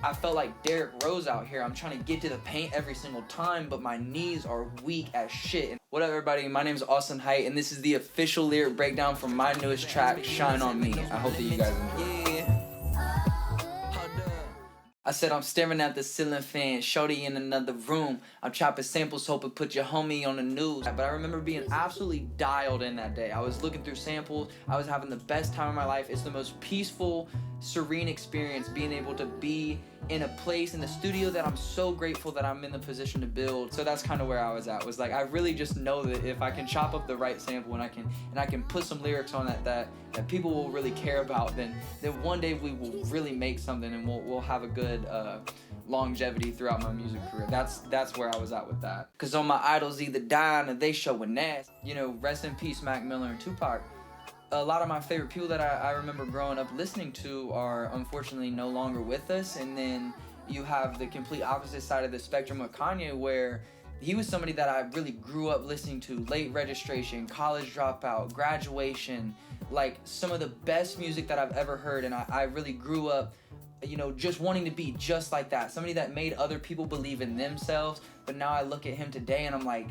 I felt like Derrick Rose out here. I'm trying to get to the paint every single time, but my knees are weak as shit. What up, everybody? My name is Austin Height, and this is the official lyric breakdown from my newest track, Shine On Me. I hope that you guys enjoy. I said I'm staring at the ceiling fan, shorty in another room. I'm chopping samples, hoping put your homie on the news. But I remember being absolutely dialed in that day. I was looking through samples. I was having the best time of my life. It's the most peaceful, serene experience being able to be in a place in the studio that I'm so grateful that I'm in the position to build. So that's kind of where I was at. Was like, I really just know that if I can chop up the right sample and I can put some lyrics on that people will really care about, then one day we will really make something and we'll have a good longevity throughout my music career. That's where I was at with that. Cause all my idols either dying or they showing ass. You know, rest in peace Mac Miller and Tupac. A lot of my favorite people that I remember growing up listening to are unfortunately no longer with us. And then you have the complete opposite side of the spectrum with Kanye, where he was somebody that I really grew up listening to. Late Registration, College Dropout, Graduation, like some of the best music that I've ever heard. And I really grew up, you know, just wanting to be just like that. Somebody that made other people believe in themselves. But now I look at him today and I'm like,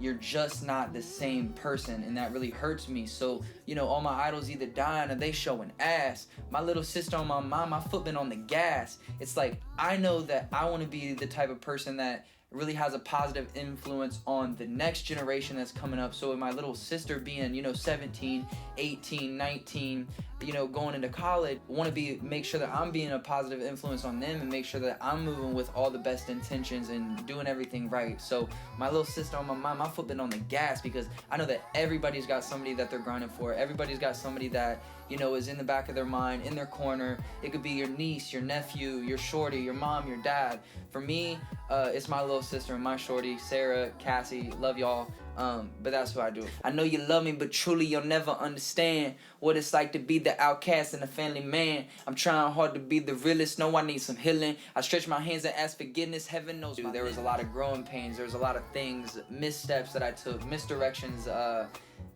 you're just not the same person, and that really hurts me. So, you know, all my idols either dying or they showing ass. My little sister on my mind, my foot been on the gas. It's like, I know that I want to be the type of person that really has a positive influence on the next generation that's coming up. So with my little sister being, you know, 17, 18, 19, you know, going into college, want to make sure that I'm being a positive influence on them and make sure that I'm moving with all the best intentions and doing everything right. So my little sister on my mind, my foot been on the gas, because I know that everybody's got somebody that they're grinding for. Everybody's got somebody that, you know, is in the back of their mind, in their corner. It could be your niece, your nephew, your shorty, your mom, your dad. For me, it's my little sister and my shorty, Sarah, Cassie. Love y'all. But that's who I do it for. I know you love me, but truly you'll never understand what it's like to be the outcast and the family man. I'm trying hard to be the realest. No, I need some healing. I stretch my hands and ask forgiveness. Heaven knows there was a lot of growing pains. There was a lot of things, missteps that I took, misdirections,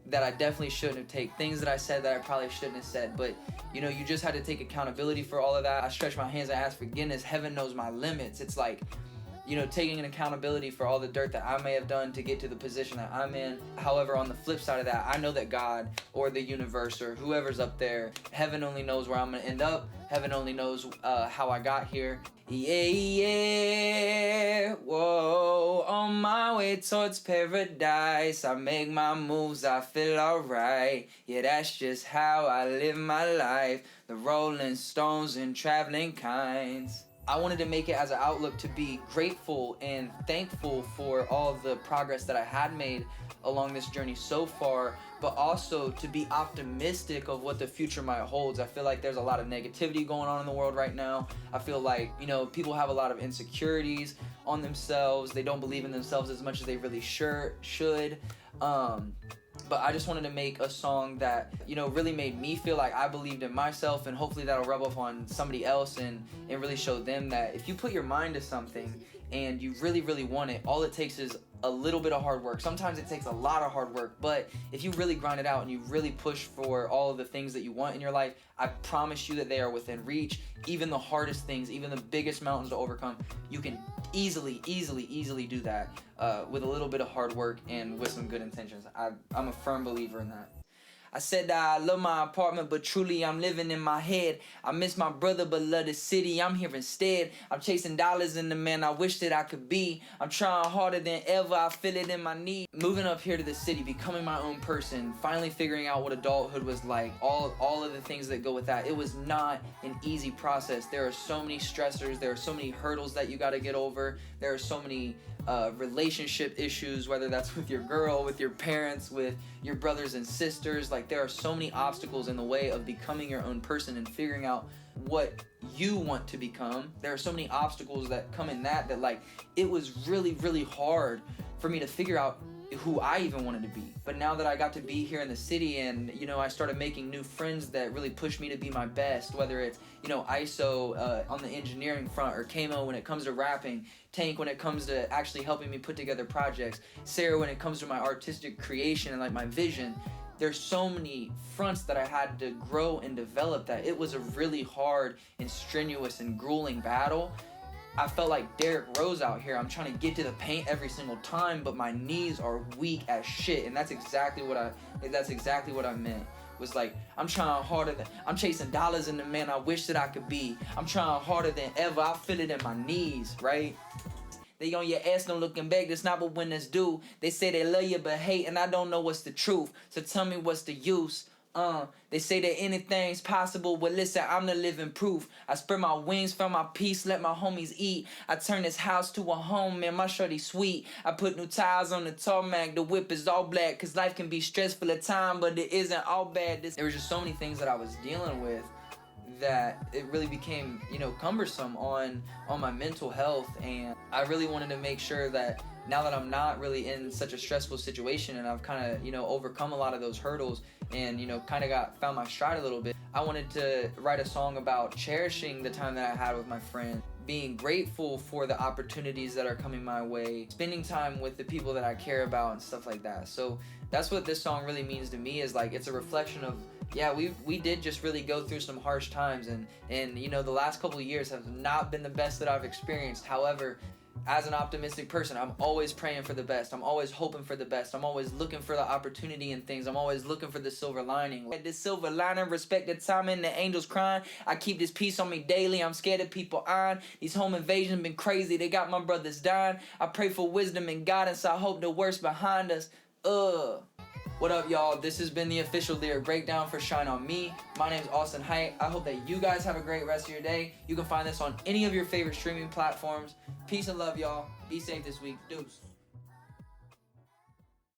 that I definitely shouldn't have taken, things that I said that I probably shouldn't have said. But, you know, you just had to take accountability for all of that. I stretch my hands and ask forgiveness. Heaven knows my limits. It's like, you know, taking an accountability for all the dirt that I may have done to get to the position that I'm in. However, on the flip side of that, I know that God or the universe or whoever's up there, heaven only knows where I'm gonna end up. Heaven only knows how I got here. Yeah, yeah, whoa, on my way towards paradise. I make my moves, I feel alright. Yeah, that's just how I live my life. The Rolling Stones and traveling kinds. I wanted to make it as an outlook to be grateful and thankful for all of the progress that I had made along this journey so far, but also to be optimistic of what the future might hold. I feel like there's a lot of negativity going on in the world right now. I feel like, you know, people have a lot of insecurities on themselves. They don't believe in themselves as much as they really should. But I just wanted to make a song that, you know, really made me feel like I believed in myself, and hopefully that'll rub off on somebody else and really show them that if you put your mind to something and you really, really want it, all it takes is a little bit of hard work. Sometimes it takes a lot of hard work, but if you really grind it out and you really push for all of the things that you want in your life, I promise you that they are within reach. Even the hardest things, even the biggest mountains to overcome, you can easily do that with a little bit of hard work and with some good intentions. I'm a firm believer in that. I said that I love my apartment, but truly I'm living in my head. I miss my brother, but love the city. I'm here instead. I'm chasing dollars in the man I wish that I could be. I'm trying harder than ever. I feel it in my knee. Moving up here to the city, becoming my own person, finally figuring out what adulthood was like, all of the things that go with that. It was not an easy process. There are so many stressors. There are so many hurdles that you got to get over. There are so many relationship issues, whether that's with your girl, with your parents, with your brothers and sisters. Like, there are so many obstacles in the way of becoming your own person and figuring out what you want to become. There are so many obstacles that come in that like, it was really, really hard for me to figure out who I even wanted to be. But now that I got to be here in the city and, you know, I started making new friends that really pushed me to be my best, whether it's, you know, ISO on the engineering front, or Kamo when it comes to rapping, Tank when it comes to actually helping me put together projects, Sarah when it comes to my artistic creation and like my vision. there's so many fronts that I had to grow and develop that it was a really hard and strenuous and grueling battle. I felt like Derrick Rose out here. I'm trying to get to the paint every single time, but my knees are weak as shit. And that's exactly what I meant. Was like, I'm trying harder than, I'm chasing dollars in the man I wish that I could be. I'm trying harder than ever. I feel it in my knees, right? They on your ass, no looking back, that's not what winners do. They say they love you but hate, and I don't know what's the truth. So tell me what's the use? They say that anything's possible, but listen, I'm the living proof. I spread my wings, found my peace, let my homies eat. I turn this house to a home, man, my shorty sweet. I put new tires on the tarmac, the whip is all black, cause life can be stressful at time, but it isn't all bad. There was just so many things that I was dealing with that it really became, cumbersome on my mental health, and I really wanted to make sure that now that I'm not really in such a stressful situation and I've kind of, overcome a lot of those hurdles and, kind of found my stride a little bit, I wanted to write a song about cherishing the time that I had with my friend, being grateful for the opportunities that are coming my way, spending time with the people that I care about and stuff like that. So that's what this song really means to me, is like, it's a reflection of, yeah, we did just really go through some harsh times, and the last couple of years have not been the best that I've experienced. However, as an optimistic person, I'm always praying for the best. I'm always hoping for the best. I'm always looking for the opportunity in things. I'm always looking for the silver lining. This silver lining, respect the timing, the angels crying. I keep this peace on me daily. I'm scared of people on. These home invasions been crazy. They got my brothers dying. I pray for wisdom and guidance. I hope the worst behind us. What up, y'all? This has been the official lyric breakdown for Shine On Me. My name's Austin Height. I hope that you guys have a great rest of your day. You can find this on any of your favorite streaming platforms. Peace and love, y'all. Be safe this week. Deuce.